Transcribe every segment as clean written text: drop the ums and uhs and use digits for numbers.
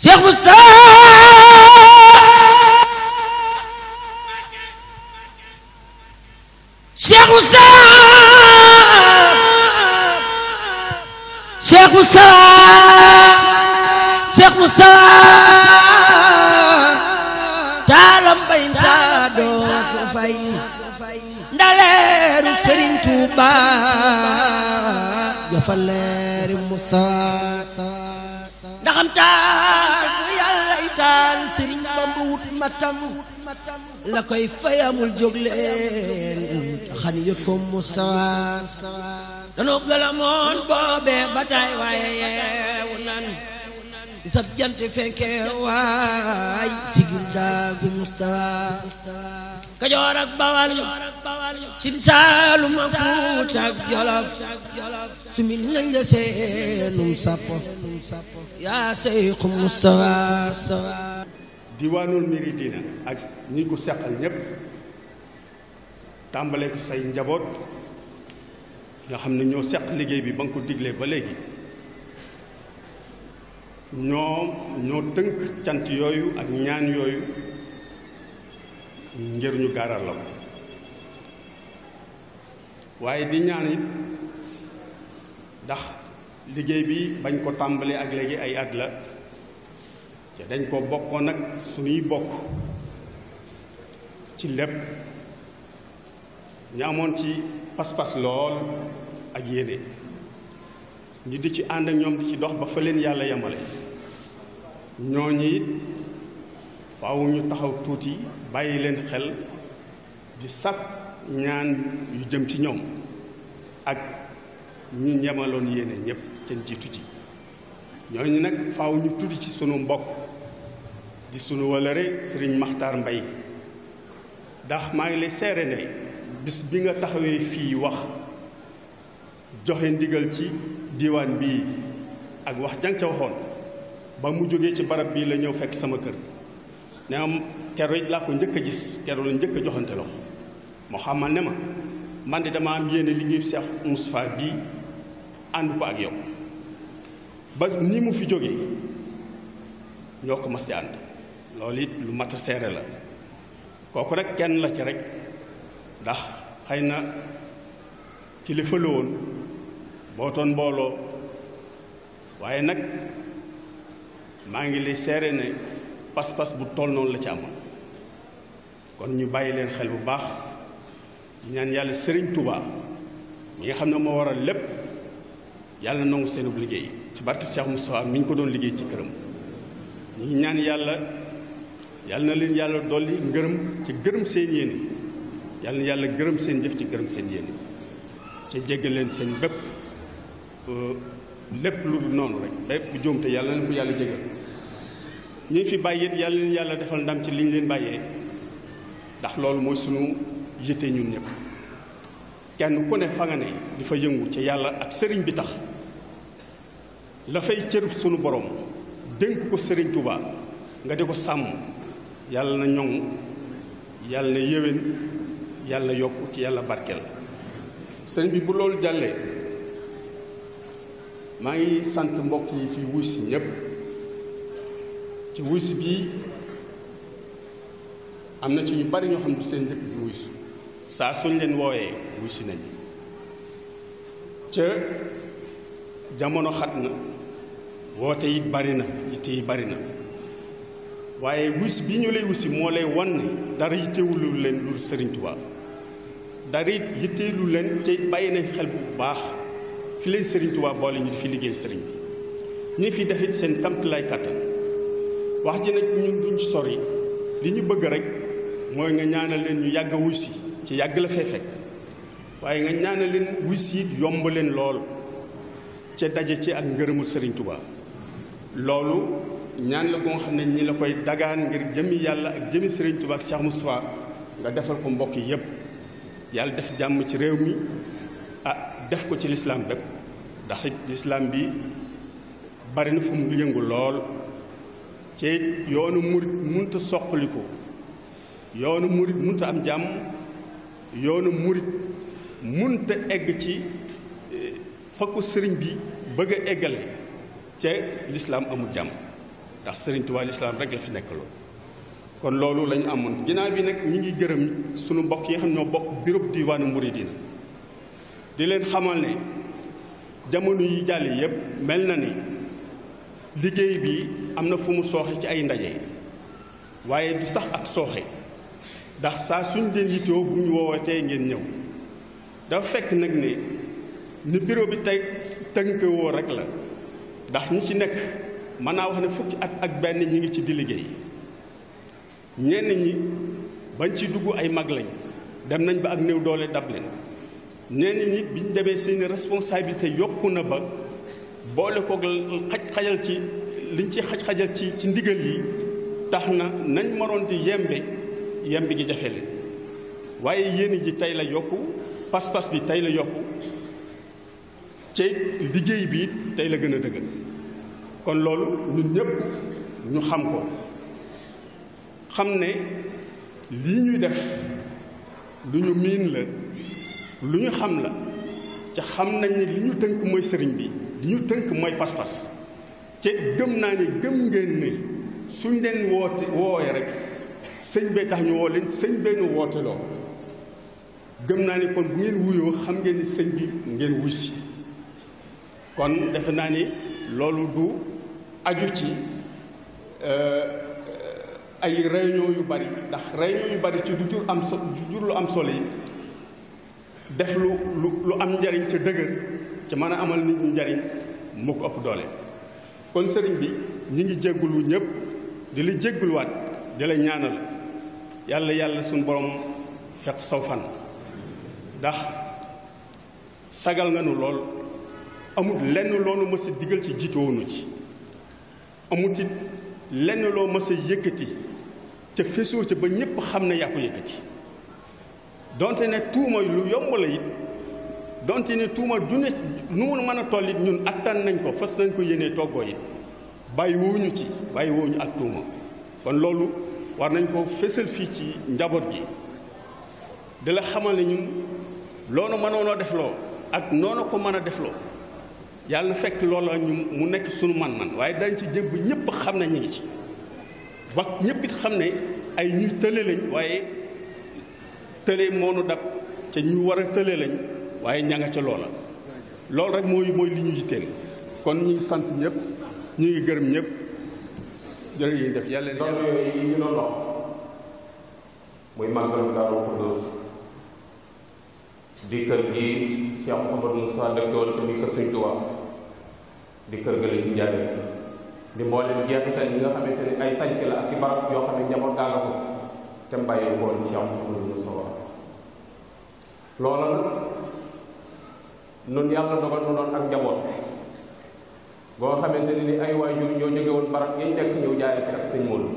Cheikh Moussa Cheikh Moussa Cheikh Moussa Cheikh Moussa taalam bayin saa dootu fay ndaleeru Serigne Touba jafal leeri Mustafa ndaxam taal bu yàlla itaal Serigne Bamba wut matam la koy fayamul jóg leen xan yot ko Mustafa danoo gëlamoon boobee bataay waaye yeewu nan sab jant fenke waay sigil daagu Mustafa Kajoor ak Bawal Siin Saalum ak Fuuta ak Jolof sumil nañ la seenum sappo yaa Seexu Mustafa diwaanul Miridina ak ñi ko seqal ñépp tàmbale ko say njaboot nga xam ne ñoo seq liggéey bi ba nga ko diglee ba léegi ñoo tënk cant yooyu ak ñaan yooyu ngir ñu gaaral la ko waaye di ñaan it ndax liggéey bi bañ ko tàmbalee ak léegi ay at la te dañ ko bokkoon nag suñuy bokk ci lépp ñu amoon ci pas-pas lool ak yéene ñu di ci ànd ak ñoom di ci dox ba fa leen yàlla yemale ñooñu it faaw ñu taxaw tuuti bàyyi leen xel di sàkk ñaan yu jëm ci ñoom ak ñi ñemaloon yéene ñépp kenn jiitu ci ñooñu nag faaw ñu tuddi ci sunu mbokk di sunu walëre Sëriñ Maxtaar Mbay ndax maa ngi lay seere ne bis bi nga taxawee fii wax joxe ndigal ci diwaan bii ak wax jang ca waxoon ba mu jógee ci barab bii la ñëw fekk sama kër ne am keroog laa ko njëkk a gis keroog la njëkk a joxante loxo moo xamal ne ma man de dama am yéene liggéeyu Cheikh Moustapha bii ànd ko ak yow ba ni mu fi jógee ñoo ko mas ci ànd loolu it lu mat a seere la kooku rek kenn la ci rek ndax xëy na kilifa la woon bootoon mbooloo waaye nag maa ngi lay seere ne pas-pas bu toll noonu la ci amoon kon ñu bàyyi leen xel bu baax di ñaan yàlla Serigne Touba mi nga xam ne moo waral lépp yàlla nangu seenub liggéey ci barke Cheikh Moustapha mi ñu ko doon liggéey ci këram ñu ngi ñaan yàlla na leen yàlla dolli ngërëm ci gërëm seen yéene yàlla na yàlla gërëm seen jëf ci gërëm seen yéene ci jéggal leen seen bépp lépp lu dul noonu rek lépp bu jóom te yàlla na ko yàlla jégal ñi fi bàyyi it yàlla leen yàlla defal ndam ci li ñu leen bàyyee ndax loolu mooy sunu yitte ñun ñëpp kenn ku ne fa nga ne di fa yëngu ci yàlla ak sëriñ bi tax la fay cër sunu borom dénk ko sëriñ Touba nga di ko sàmm yàlla na ñoŋ yàlla na yéwén yàlla yokk ci yàlla barkeel sëriñ bi bu loolu jàllee maa ngi sant mbokk yi fi wuy si ñëpp ci wuy si bii am na ci ñu bari ñoo xam ne seen njëkk bi wuy si saa suñ leen woowee wuy si nañ ca jamono xat na woote it bari na yitte yi bari na waaye wuy si bii ñu lay wuy si moo lay wan ne dara yittewulu leen lu Sëriñ Tuubaa dara it yitteelu leen ca bàyyi nañ xel bu baax fi leen Sëriñ Tuubaa boole ñu fi liggéey sëriñ bi ñu fi defit seen kamt lay kàttan wax ji nag ñun duñ ci sori li ñu bëgg rek mooy nga ñaanal leen ñu yàgg a wuy si ci yàgg la fee fekk waaye nga ñaanal leen wuy si it yomb leen lool ca daje ci ak ngërëmu Sëriñ Tuubaa loolu ñaan la goo xam ne ñi la koy dagaan ngir jëmi yàlla ak jëmi Sëriñ Tuubaa ak Cheikh Moustapha nga defal ko mbokk yi yépp yàlla def jàmm ci réew mi def ko ci lislaam bépp ndax it lislaam bi bari na fu mu yëngu lool ci yoonu murit munta soqaliku yoonu murit munta am jàmm yoonu murit munta egg ci fa ko sëriñ bi bëgg a eggale ca lislaam amul jàmm ndax Sëriñ Tuubaa lislaam rek la fi nekk loolu. kon loolu lañu amoon ginnaaw bi nag ñi ngi gërëm sunu mbokk yi nga xam ñoo bokk bureau diwaanu Mouridina di leen xamal ne jamono yi jàll yépp mel na ni liggéey bi am na fu mu sooxe ci ay ndaje waaye du sax ak sooxe ndax saa suñ leen yittewoo bu ñu woowatee ngeen ñëw dafa fekk nag ne ni bureau bi tey tënkewoo rek la ndax ñi ci nekk mën naa wax ne fukki at ak benn ñi ngi ci di liggéey ñenn ñi bañ ci dugg ay mag lañ dem nañ ba ak néew doole dab leen ñenn ñi bi ñu demee seeni responsabilité yokku na ba boole ko xajal ci liñ ci xajal ci ndigal yi tax na nañ maroon di yembe gi jafe leen waaye yéene ji tey la yokku pas-pas bi tey la yokku ci liggéey bi tey la gën a dëgër kon loolu ñun ñëpp ñu xam ko xam ne lii ñuy def lu ñu miin la lu ñu xam la ca xam nañ ne li ñu tënk mooy sëriñ bi li ñu tënk mooy pas-pas te gëm naa ne gëm ngeen ne suñ leen woowee rek sëñ bee tax ñu woo leen sëñ bee ñu woote loo gëm naa ne kon bu ngeen wuyoo xam ngeen ni sëñ bi ngeen wuy si kon defe naa ni loolu du aju ci ay réunion yu bari ndax réunion yu bari ci du jur lu am solo yi def lu am njariñ ca dëgër ca mën a amal nit ñi njariñ moo ko ëpp doole kon sëriñ bi ñi ngi jéggulu ñëpp di la jégguluwaat di la ñaanal yàlla suñu borom fekk saw fan ndax sagal nga nu lool amul lenn loolu mës a digal ci jiitoonu ci amul ci lenn loo mës a yëkkati ca fesoo ca ba ñépp xam ne yaa ko yëkkati donte ne tuuma lu yomb la it donte ne tuuma junne nu mu mën a toll it ñun attan nañ ko fas nañ ko yéenee toggoo it bàyyi wooñu ci bàyyi wooñu ak tuuma kon loolu war nañ ko fésal fii ci njaboot gi di la xamal ne ñun loolu mënoonoo defloo ak noonu ko mën a defloo yàlla na fekk loola ñu mu nekk sunu man-man waaye dañ ci jëm ñëpp xam ne ñu ngi ci ba ñëpp it xam ne ay ñuy tële lañ waaye tële moonu dab ca ñu war a tële lañ waaye ña nga ca loola loolu rek mooy li ñu yitteel kon ñu ngi sant ñëpp ñu ngi gërëm ñëpp jërëjëf def yàlla yooyu yi ñu doon dox muy màggalu Daaru Xudoos di kër gi Cheikh Mouhamadou Moussa dëkkoon te muy kër Sëñ Tuubaa di kër gële ci Njaaréem di mboolem jeexital yi nga xamante ni ay sañc la ak ci barab yoo xam ne njaboot gaa nga ko te mbàyyi ko Cheikh Mouhamadou Moussa loola nag nun yàlla dogal nu doon ak njaboot boo xamante ni ay waajur ñoo jóge woon barab yi nekk ñëw jaayante ak sëñ Moodu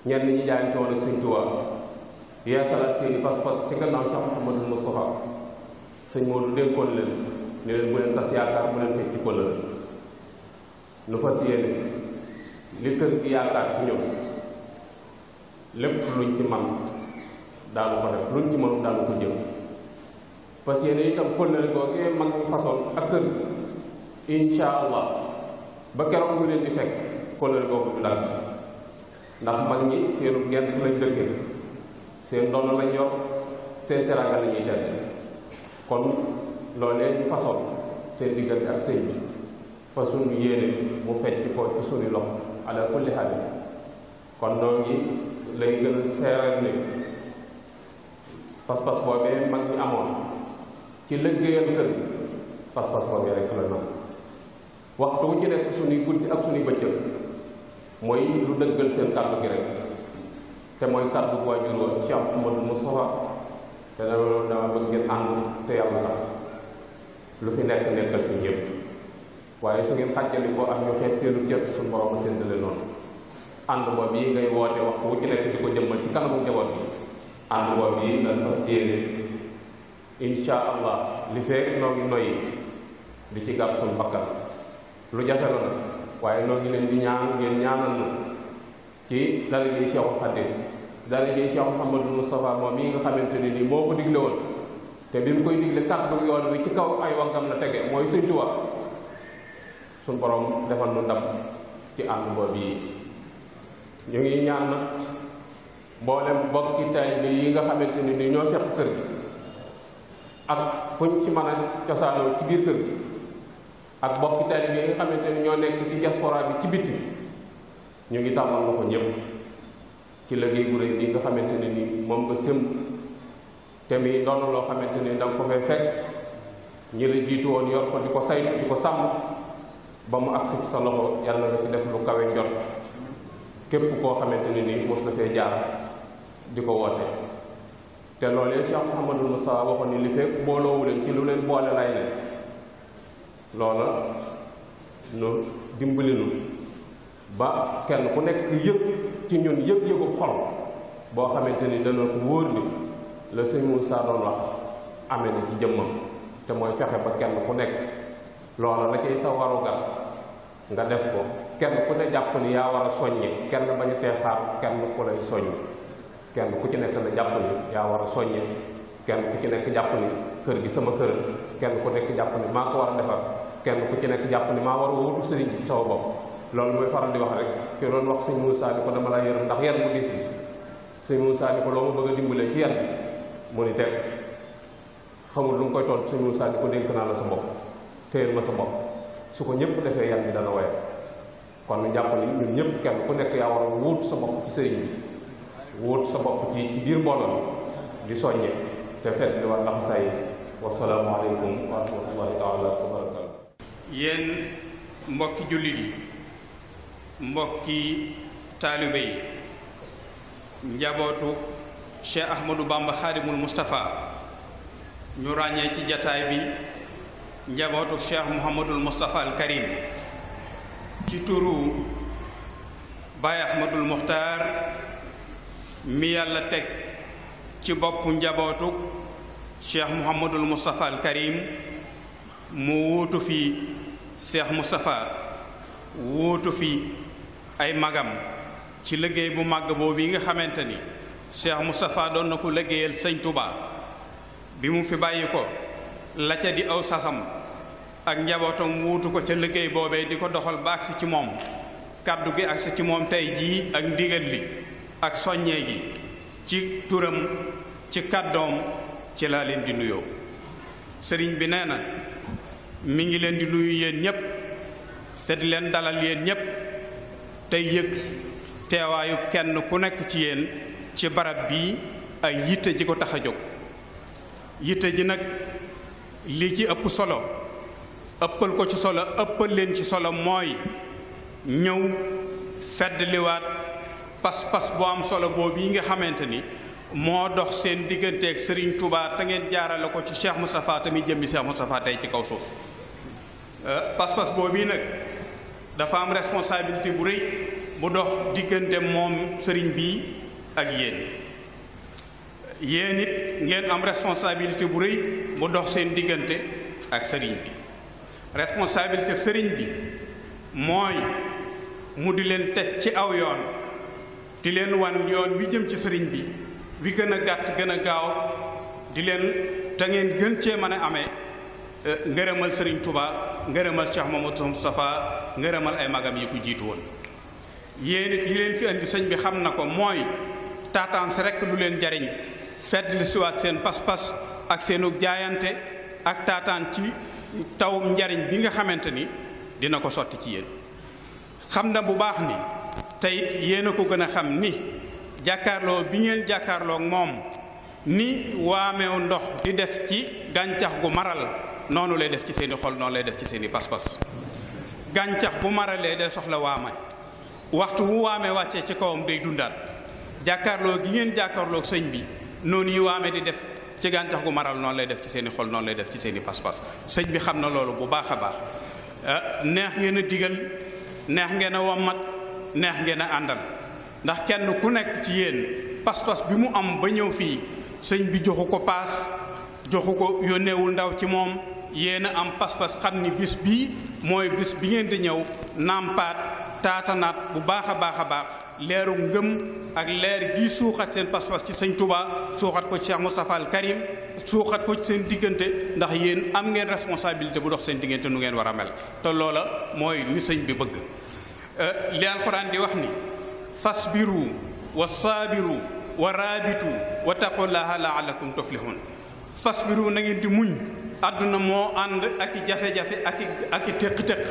ñenn ñi jaayante woon ak Sëñ Tuubaa yeesalaat seeni pas-pas ci gannaaw Cheikh Mouhamadou Moustapha sëñ Moodu dénkoon leen ni leen bu leen tas yaakaar bu leen fekk ci kóllëre nu fas yéene li kër gi yaakaar ci ñoom lépp luñ ci man daanu ko def luñ ci mënu daanu ko jëm fas yéene itam kóllëre googee mag ñu façon ak kër insha allah ba keroog mu leen di fekk kóllëre googu du dal ndax mag ñi seenu gent lañ dëkke seen ndono lañ yor seen teraanga la ñuy tedd kon loolee ñu façon seen diggante ak sëñ bi fa suñu yéene mu fecc ko ci suñu loxo ala kulli xaal kon noo ngi lay gën a seeral ne pas-pas boobee mag ñi amoon ci liggéeyal kër pas-pas boobee rek la nag waxtu wu ci nekk suñuy guddi ak suñuy bëccëg mooy lu dëggal seen kàddu gi rek te mooy kàddu bu waajur wa Cheikh Mouhamadou Moustapha te loolu dama bëgg ngeen ànd te yàlla tax lu fi nekk nekkal fi ñëpp waaye su ngeen xàjjali ko ak ñu xeet seenu jët suñu borom a séddale noonu ànd boobu yi ngay woote waxtu wu ci nekk di ko jëmmal ci kanamu njaboot bi ànd boobu yi dañ fas yéene insha allah li fekk noo ngi noyyi di ci gàtt suñu bakkan lu jafe la nag waaye noo ngi leen di ñaan ngeen ñaanal na ci dara ji Cheikhul Khadim dara ji Cheikh Mouhamadou Moustapha moom yi nga xamante ne ni moo ko digle woon te bi mu koy digle kàddu yoon wi ci kaw ay waggam la tege mooy Sëñ Tuubaa suñ borom defal nu ndam ci ànd boobu yi. ñu ngi ñaan nag mboolem bokki taalibe yi nga xamante ni ñoo seq kër gi ak fuñ ci mën a cosaanoo ci biir kër gi ak bokki taalibe yi nga xamante ni ñoo nekk ci diaspora bi ci bitti ñu ngi tàmbal nga ko ñëpp ci liggéey bu rëy bi nga xamante ne ni moom nga sëm te mi doon loo xamante ni danga ko fay fekk ñi la jiitu woon yor ko di ko saytu di ko sàmm ba mu agsi ci sa loxo yàlla nga ci def lu kawe njot képp koo xamante ne ni mos na fee jaar di ko woote te loolee Cheikh Mouhamadul Moustapha waxoon ni li fekk booloowu leen ci lu leen boole lay leen loola nu dimbali nu ba kenn ku nekk yëpp ci ñun yëg-yëgu xol boo xamante ni dana ko wóor ni la sëñ Moussa doon wax amee na ci jëmmam te mooy fexe ba kenn ku nekk loola la cay sa warugal nga def ko kenn ku ne jàpp ni yaa war a soññe kenn bañ a tee xaar kenn ku lay soññ kenn ku ci nekk na jàpp ni yaa war a soññe kenn ku ci nekk jàpp ni kër gi sama kër kenn ku nekk jàpp ni maa ko war a defar kenn ku ci nekk jàpp ni maa war a wutu sëriñ bi ci sama bopp loolu mooy faral di wax rek ki doon wax sëñ Moussa ni ko dama la yërëm ndax yan bu gis bi sëñ Moussa ni ko loo ma bëgg a dimbalee ci yan bi mu ni teg xamul lu mu koy toll sëñ Moussa ni ko dénk naa la sa bopp téyel ma sa bopp su ko ñëpp defee yan bi dana woyof kon nu jàpp ni ñun ñëpp kenn ku nekk yaa war a wuut sa bopp ci sëriñ bi wuut sa bopp ci biir mbooloo di soññe te fet li war lax say wasalaamu aleykum wa rahmatullahi taala wa barakatu. yéen mbokki jullit yi mbokki taalibe yi njabootu Cheikh Ahmadou Bamba Khadimul Moustapha ñu ràññee ci jataay bi njabootu Cheikh Mouhamadul Moustapha al Karim ci turu Baye Ahmadul Muxtaar mi yàlla teg ci boppu njabootu Cheikh Mouhamadul Moustapha al Karim mu wuutu fi Cheikh Moustapha wuutu fi ay magam ci liggéey bu màgg boobu yi nga xamante ni Cheikh Moustapha doon na ko liggéeyal sëñ Touba bi mu fi bàyyi ko la ca di aw sasam ak njabootam wuutu ko ca liggéey boobee di ko doxal ba agsi ci moom kàddu gi agsi ci moom tey jii ak ndigal li ak soññee gi ci turam ci kàddoom ci laa leen di nuyoo sëriñ bi nee na mi ngi leen di nuyu yéen ñépp te di leen dalal yéen ñépp tey yëg teewaayu kenn ku nekk ci yéen ci barab bii ay yitte ji ko tax a jóg yitte ji nag li ci ëpp solo ëppal ko ci solo ëppal leen ci solo mooy ñëw feddliwaat pas-pas bu am solo boobu yi nga xamante ni moo dox seen digganteeg Serigne Touba te ngeen jaarale ko ci Cheikh Moustapha tamit jëmmi Cheikh Moustapha tey ci kaw suuf pas-pas boobu yi nag dafa am responsabilité bu rëy bu dox diggante moom Serigne bi ak yéen it ngeen am responsabilité bu rëy bu dox seen diggante ak Serigne bi responsabilité Serigne bi mooy mu di leen teg ci aw yoon di leen wan yoon bi jëm ci Serigne bi gën a gàtt gën a gaaw di leen te ngeen gën cee mën a amee ngërëmal Serigne Touba ngërëmal Cheikh Mamadou Moustapha ngërëmal ay magam yi ko jiitu woon yéen it li leen fi andi sëñ bi xam na ko mooy taataan si rekk lu leen jariñ fedd li siwaat seen pas-pas ak seenu jaayante ak taataan ci taw njariñ bi nga xamante ni dina ko sotti ci yéen xam na bu baax ni tey yéen a ko gën a xam ni jàkkaarloo bi ngeen jàkkaarloo moom ni waameew ndox di def ci gàncax gu maral noonu lay def ci seeni xol noonu lay def ci seeni pas-pas gàncax bu maralee day soxla waame waxtu wu waame wàccee ci kawam day dundaat jàkkaarloo gi ngeen jàkkaarloo sëñ bi noonu yi waame di def ci gàncax gu maral noonu lay def ci seeni xol noonu lay def ci seeni pas-pas sëñ bi xam na loolu bu baax a baax neex ngeen a digal neex ngeen a wommat neex ngeen a àndal ndax kenn ku nekk ci yéen pas-pas bi mu am ba ñëw fii sëñ bi joxu ko paas joxu ko yónneewul ndaw ci moom yéen a am pas-pas xam ni bis bii mooy bis bi ngeen di ñëw nàmpaat taatanaat bu baax a baax leeru ngëm ak leer gi suuxat seen pas-pas ci sëñ Touba suuxat ko ci Cheikh Moustapha al Karim suuxat ko ci seen diggante ndax yéen am ngeen responsabilité bu dox seen diggante nu ngeen war a mel te loola mooy li sëñ bi bëgg li alxuraan di wax ni fasbiru wa saabiru wa raabitu wa taqullaha la'allakum tuflihun. fasbiru na ngeen di muñ. àdduna moo ànd ak i jafe-jafe ak i téq-téq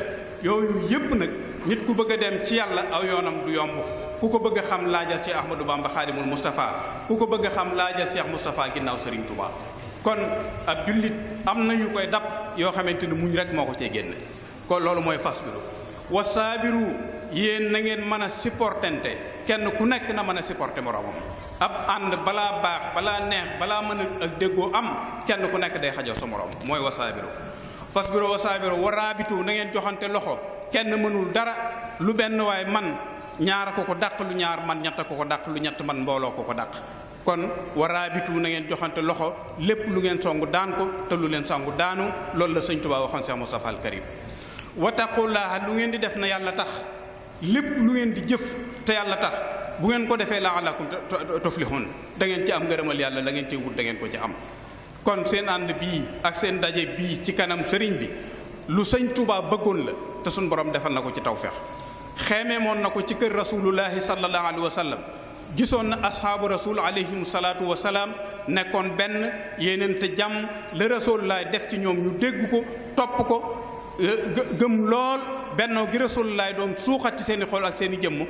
yooyu yépp nag nit ku bëgg a dem ci yàlla aw yoonam du yomb. ku ko bëgg a xam laajal ci Ahmadou Bamba Xaadimul Moustapha ku ko bëgg a xam laajal Cheikh Moustapha ginnaaw Serigne Touba. kon ab jullit am na yu koy dab yoo xamante ni muñ rek moo ko cee génne kon loolu mooy fasbiru wa saabiru yéen na ngeen mën a supportante kenn ku nekk na mën a supporter moroomam. ab ànd balaa baax balaa neex balaa mën a ak déggoo am kenn ku nekk day xajoo sa moroom mooy wa saabiru fasbiru wa saabiru wa raabitu na ngeen joxante loxo kenn mënul dara lu benn waay man ñaar ko dàq lu ñaar man ñett ko dàq lu ñett man mbooloo ko dàq. kon waraabitu na ngeen joxante loxo lépp lu ngeen songu daan ko te lu leen songu daanu loolu la sëñ Tuubaa waxoon Cheikh Moustapha al Karim. wattaqullaaha lu ngeen di def na yàlla tax lépp lu ngeen di jëf te yàlla tax bu ngeen ko defee la'allakum tuflihun da ngeen ci am ngërëmal yàlla la ngeen ci wut da ngeen ko ci am. kon seen ànd bii ak seen daje bii ci kanam sëriñ bi lu sëñ Tuubaa bëggoon la te suñ borom defal na ko ci tawfeex xeemee moon na ko ci kër rasulullahi sallallahu alayhi wa sallam. gisoon na ashaabu rasul alayhim salaatu wa salaam nekkoon benn yéenante jàmm la rasulullah def ci ñoom ñu dégg ko topp ko gëm lool bennoo gi rasulullah doon suuxat ci seen i xol ak seen i jëmm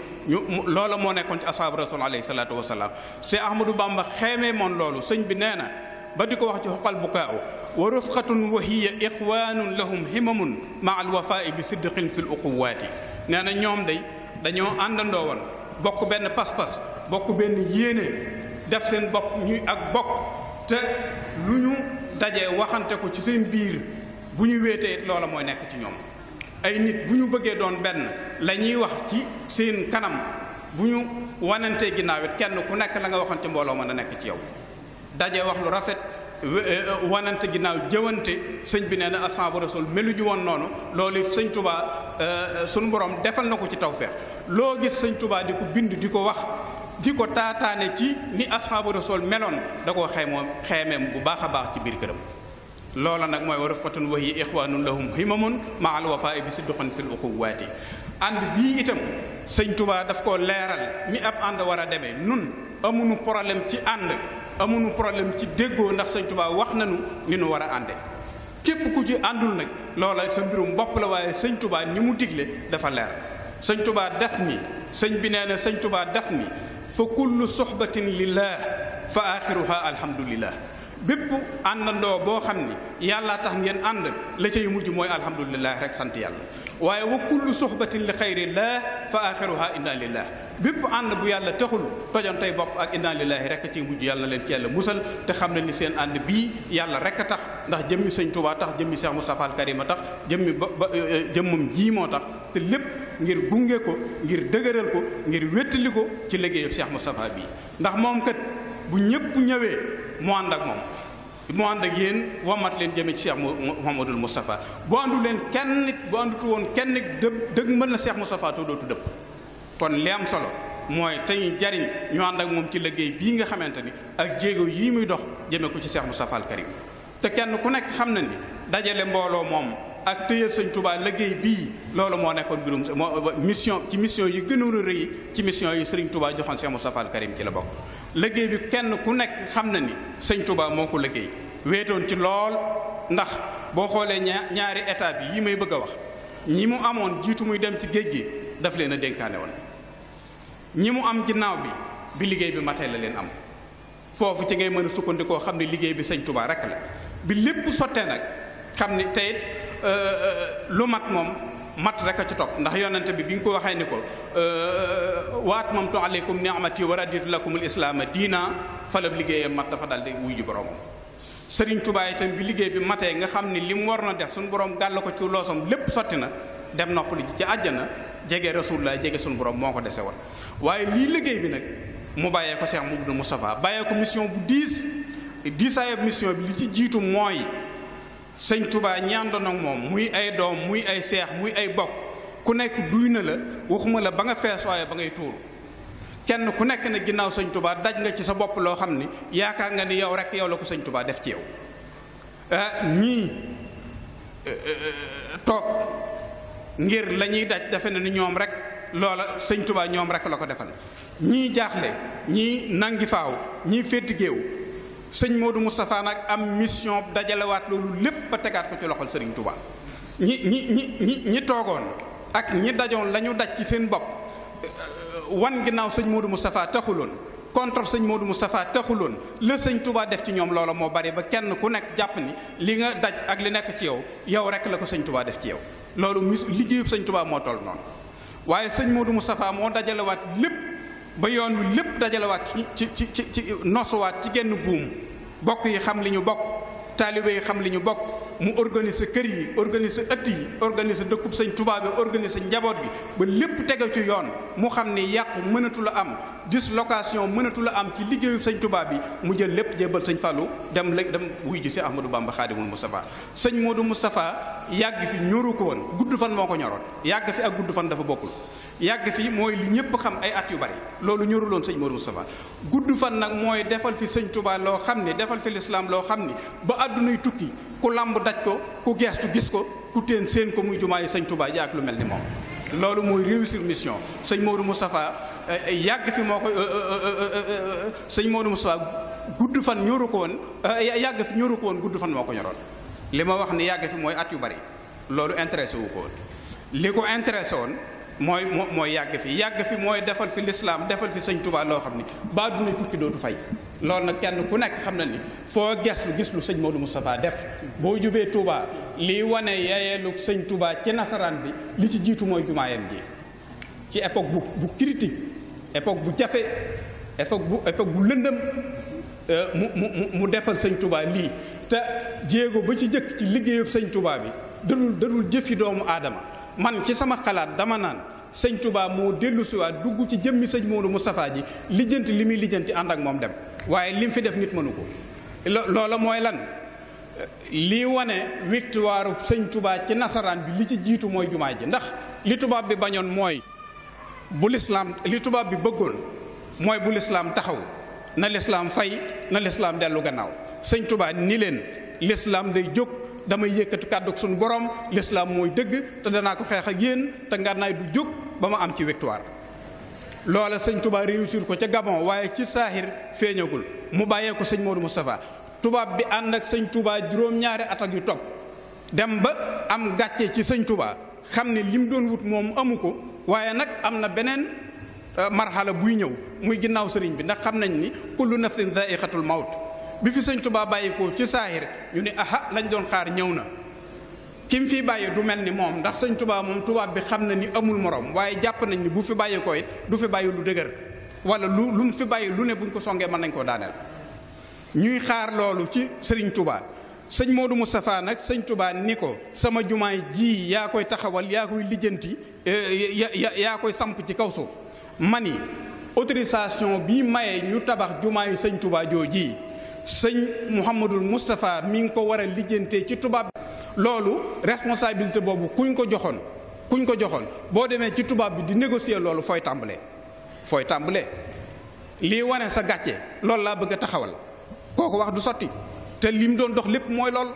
loola moo nekkoon ci ashaabu rasul alayhi salaatu wa salaam. Cheikh Ahmadou Bamba xeemee moon loolu sëñ bi nee na ba di ko wax ci xoqal bukaau wa rufqatun wa hiya iqwaanun lahum himamun ma al wafaa'i bi sidqin fi l uquwaati nee na ñoom day dañoo àndandoo woon bokk benn pas-pas bokk benn yéene def seen bopp ñuy ak bokk te lu ñu dajee waxante ko ci seen biir bu ñu wéetee loola mooy nekk ci ñoom. ay nit bu ñu bëggee doon benn la ñuy wax ci seen kanam bu ñu wanantee ginnaaw it kenn ku nekk la nga waxoon ci mbooloo mën a nekk ci yow daje wax lu rafet wanante ginnaaw jëwante sëñ bi nee na ashaabu rasul meluñu woon noonu loolu it sëñ Touba sunu borom defal na ko ci tawfeex loo gis sëñ Touba di ko bind di ko wax di ko taataane ci ni ashaabu rasul meloon da koo xeemeem bu baax a baax ci biir këram. loola nag mooy wa rufqatun wa hiya ixwaanun lahum himamun ma al wafaa'i bi sidqin fil uquwaati ànd bii itam sëñ Touba daf koo leeral mi ab ànd war a demee nun amuñu problème ci ànd. amuñu problème ci déggoo ndax sëñ Tuubaa wax nañu ni nu war a ànde képp ku ci àndul nag loola sa mbirum bopp la waaye sëñ Tuubaa ni mu digle dafa leer sëñ Tuubaa def ni sëñ bi nee na sëñ Tuubaa def ni fa kullu soxbatin lillah fa axiruha alhamdulillah bépp àndandoo boo xam ni yàlla tax ngeen ànd la cay mujj mooy alhamdulillah rek sant yàlla waaye wa kullu soxbatin li xayrillah fa axiruha inna lillah bépp ànd bu yàlla taxul tojantey bopp ak inna lillahi rek ci mujj yàlla na leen ci yàlla musal te xam ne ni seen ànd bii yàlla rek a tax ndax jëmmi sëñ Tuubaa tax jëmmi Cheikh Moustapha al Karim a tax jëmmam jii moo tax te lépp ngir gunge ko ngir dëgëral ko ngir wéttali ko ci liggéeyub Cheikh Moustapha bii ndax moom kat bu ñëpp ñëwee mu ànd ak moom mu ànd ak yéen wamat leen jëme ci Cheikh Mouhamadul Moustapha bu àndu leen kenn nit bu àndutu woon kenn nit dëgg mën na Cheikh Moustapha te dootu dëpp kon li am solo mooy te ñu jariñ ñu ànd ak moom ci liggéey bii nga xamante ni ak jéego yii muy dox jëme ko ci Cheikh Moustapha al Karim te kenn ku nekk xam na ni dajale mbooloo moom ak téyal sëñ Touba liggéey bii loolu moo nekkoon mbirum mission ci mission yi gënoon a rëy ci mission yi Serigne Touba joxoon Cheikh Moustapha al Karim ci la bokk liggéey bi kenn ku nekk xam na ni sëñ Touba moo ko liggéey wéetoon ci lool ndax boo xoolee ñaari étape yi may bëgg a wax ñi mu amoon jiitu muy dem ci géej gi daf leen a dénkaane woon ñi mu am ginnaaw bi liggéey bi matee la leen am foofu ci ngay mën a sukkandikoo xam ne liggéey bi sëñ Touba rek la bi lépp sottee nag xam ni tey lu mat moom mat rek a ci topp ndax yonente bi nga ko waxee ni ko wa atmamtu aleykum ni'mati wa raditu lakum al islaama diina falab liggéeyam mat dafa daal di wuy ji borom Sëriñ Tuubaa itam bi liggéey bi matee nga xam ni li mu war na def suñu borom gàll ko ci loosam lépp sotti na dem noppalu ji ci àjjana jege rasulullah jege suñu borom moo ko dese woon waaye lii liggéey bi nag mu bàyyee ko Cheikh Mouhamadou Moustapha bàyyee ko mission bu diisaayab mission bi li ci jiitu mooy sëñ Touba ñaandoon ak moom muy ay doom muy ay seex muy ay bokk ku nekk duy na la waxuma la ba nga fees waaye ba ngay tuuru kenn ku nekk ne ginnaaw sëñ Touba daj nga ci sa bopp loo xam ni yaakaar nga ni yow rek yow la ko sëñ Touba def ci yow ñii toog ngir la ñuy daj defe na ni ñoom rek loola sëñ Touba ñoom rek la ko defal. ñii jaaxle ñii nangi faaw ñii fétti géew sëñ Modou Moustapha nag am mission dajalewaat loolu lépp ba tegaat ko ci loxol sëriñ Touba. ñi toogoon ak ñi dajoon la ñu daj ci seen bopp wan ginnaaw sëñ Modou Moustapha taxuloon contre sëñ Modou Moustapha taxuloon la sëñ Touba def ci ñoom loola moo bari ba kenn ku nekk jàpp ni li nga daj ak li nekk ci yow rek la ko sëñ Touba def ci yow loolu liggéeyub sëñ Touba moo toll noonu. waaye sëñ Modou Moustapha moo dajalewaat lépp ba yoon wi lépp dajalewaat ci nosuwaat ci genn buum bokk yi xam li ñu bokk taalibe yi xam li ñu bokk mu organiser kër yi organiser ëtt yi organiser dëkkub sëñ Touba bi organiser njaboot bi ba lépp tege ci yoon mu xam ni yàqu mënatu la am dislocation mënatu la am ci liggéeyu sëñ Touba bi mu jël lépp jébbal sëñ Fallou dem wuy ji si Ahmadou Bamba Khadimul Moustapha. sëñ Modou Moustapha yàgg fi ñoru ko woon gudd fan moo ko ñoroon yàgg fi ak gudd fan dafa bokkul. yàgg fi mooy li ñëpp xam ay at yu bari loolu ñoruloon sëñ Modou Moustapha gudd fan nag mooy defal fi sëñ Touba loo xam ni defal fi lislaam loo xam ni ba àddunay tukki ku lamb daj ko ku geestu gis ko ku teen seen ko muy jumaa yi sëñ Touba ji ak lu mel ni moom. loolu mooy réussir mission sëñ Modou Moustapha yàgg fi moo ko sëñ Modou Moustapha gudd fan ñoru ko woon yàgg fi ñoru ko woon gudd fan moo ko ñoroon. li ma wax ni yàgg fi mooy at yu bari loolu intéressé wu ko woon li ko intéressé woon. mooy yàgg fi mooy defal fi lislaam defal fi sëñ Touba loo xam ni ba duna tukki dootu fay loolu nag kenn ku nekk xam na ni foo gestu gis lu sëñ Modou Moustapha def boo jubee Touba lii wane yeyeelu sëñ Touba ci nasaraan bi li ci jiitu mooy jumaayam ji ci époque bu critique époque bu jafe époque bu lëndëm mu defal sëñ Touba lii te jéego ba ci jëkk ci liggéeyub sëñ Touba bi dadul jëfi doomu aadama man ci sama xalaat dama naan sëñ Touba moo dellu siwaat dugg ci jëmmi sëñ Modou Moustapha ji lijjanti li muy lijjanti ànd ak moom dem waaye lim fi def nit mënu ko loola mooy lan lii wane victoire sëñ Touba ci nasaraan bi li ci jiitu mooy jumaa ji ndax li tubaab bi bañoon mooy bu lislaam li tubaab bi bëggoon mooy bu lislaam taxaw na lislaam fay na lislaam dellu gannaaw sëñ Touba ni leen lislaam day jóg damay yëkkati kàddu suñu borom lislaam mooy dëgg te danaa ko xeex ak yéen te ngànnaay du jóg ba ma am ci victoire. loola sëñ Touba réussir ko ca Gabon waaye ci saaxir feeñagul mu bàyyee ko sëñ Modou Moustapha tubaab bi ànd ak sëñ Touba juróom-ñaari at ak yu topp dem ba am gàcce ci sëñ Touba xam ne lim doon wut moom amu ko waaye nag am na beneen marxala buy ñëw muy ginnaaw sëriñ bi ndax xam nañ ni kullu nafsin dha'iqatul mawt bi fi sëñ Touba bàyyi ko ci saaxir ñu ne aha lañ doon xaar ñëw na kim fi bàyyi du mel ni moom ndax sëñ Touba moom tubaab bi xam na ni amul morom waaye jàpp nañ ni bu fi bàyyi ko it du fi bàyyi lu dëgër wala lu mu fi bàyyi lu ne buñ ko songee mën nañ koo daaneel. ñuy xaar loolu ci sëriñ Touba sëñ Modou Moustapha nag sëñ Touba ni ko sama jumaay ji yaa koy taxawal yaa koy lijjanti yaa koy samp ci kaw suuf mani autorisation bii maye ñu tabax jumaay sëñ Touba jooji sëñ Mouhamadul Moustapha mi ngi ko war a lijjantee ci tubaab loolu responsabilité boobu kuñ ko joxoon boo demee ci tubaab bi di négocier loolu fooy tàmbalee lii wane sa gàcce loolu laa bëgg a taxawal kooku wax du sotti te lim doon dox lépp mooy lool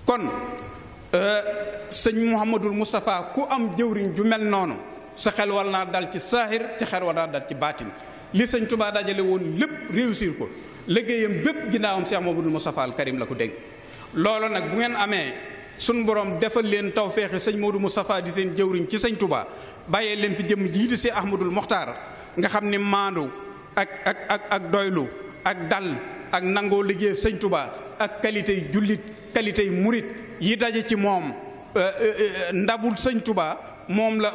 kon sëñ Mouhamadul Moustapha ku am jëwriñ ju mel noonu sa xel war naa dal ci saahir ci xel war naa dal ci baatin li sëñ Touba dajale woon lépp réussir ko liggéeyam bépp ginnaawam Cheikh Mouhamadul Moustapha al Karim la ko dégg loolu nag bu ngeen amee sun borom defal leen tawféexe sëñ Modou Moustapha di seen jëwriñ ci sëñ Touba bàyyee leen fi jëm jiite si Ahmadul Mokhtar nga xam ni maandu ak doylu ak dal ak nangoo liggéey sëñ Touba ak qualité yi jullit qualité yi murit yi daje ci moom ndabul sëñ Touba moom la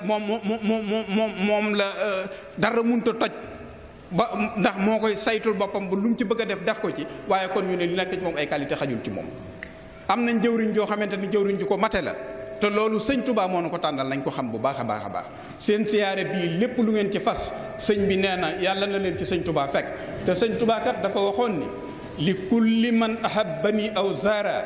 dara munta toj ba ndax moo koy saytul boppam ba lu mu ci bëgg a def ko ci waaye kon ñu ne li nekk ci moom ay qualité xajul ci moom am nañ jëwriñ joo xamante ni jëwriñ ju ko mate la te loolu sëñ Touba moo na ko tànnal nañ ko xam bu baax a baax a baax seen siyaare bii lépp lu ngeen ci fas sëñ bi nee na yàlla na leen ci sëñ Touba fekk te sëñ Touba kat dafa waxoon ni li kulli man ahabbani aw zaara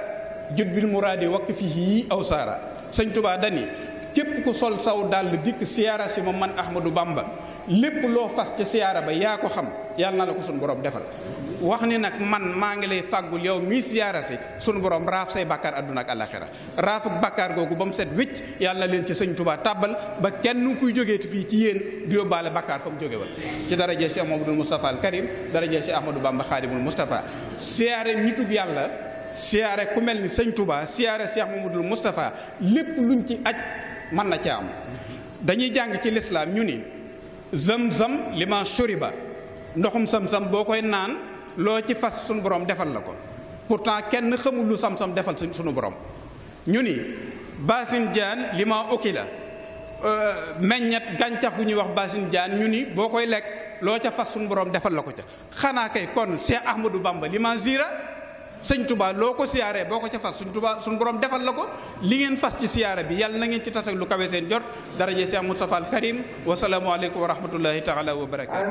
jut bil muraadi wakk fihi aw zaara sëñ Touba dani képp ku sol saw dàll dikk siyaara si ma man Ahmadou Bamba lépp loo fas ca siyaara ba yaa ko xam yàlla na la ko suñu borom defal wax ni nag man maa ngi lay fàggul yow mii siyaara si sunu borom raaf say bàkkaar adduna ak alaxira raafuk bàkkaar googu ba mu set wicc yàlla na leen ci sëñ Tuubaa tàbbal ba kenn kuy jógeeti fii ci yéen di yóbbaale bàkkaar fa mu jóge wal ci daraje Cheikh Mamadou Moustapha al Karim daraje Cheikh Ahmadou Bamba Khadimul Moustapha siyaare nitug yàlla siyaare ku mel ni sëñ Tuubaa siyaare Cheikh Mamadou Moustapha lépp luñ ci aj mën na ca am dañuy jàng ci lislaam ñu ni zam-zam liman shuriba ndoxum sam-sam boo koy naan loo ci fas sunu borom defal la ko pourtant kenn xamul lu sam-sam defal sunu borom ñu ni basin jaan liman ukila meññet gàncax gu ñuy wax basin jaan ñu ni boo koy lekk loo ca fas sunu borom defal la ko ca xanaa kay kon Cheikh Ahmadou Bamba liman zira sëñ Touba loo ko siyaaree boo ko ca fas suñ Touba suñ borom defal la ko li ngeen fas ci siyaare bi yàlla na ngeen ci tasak lu kawe seen jot daraje Cheikh Moustapha al Karim wasalaamu aleykum wa rahmatullahi taala wa barakatu.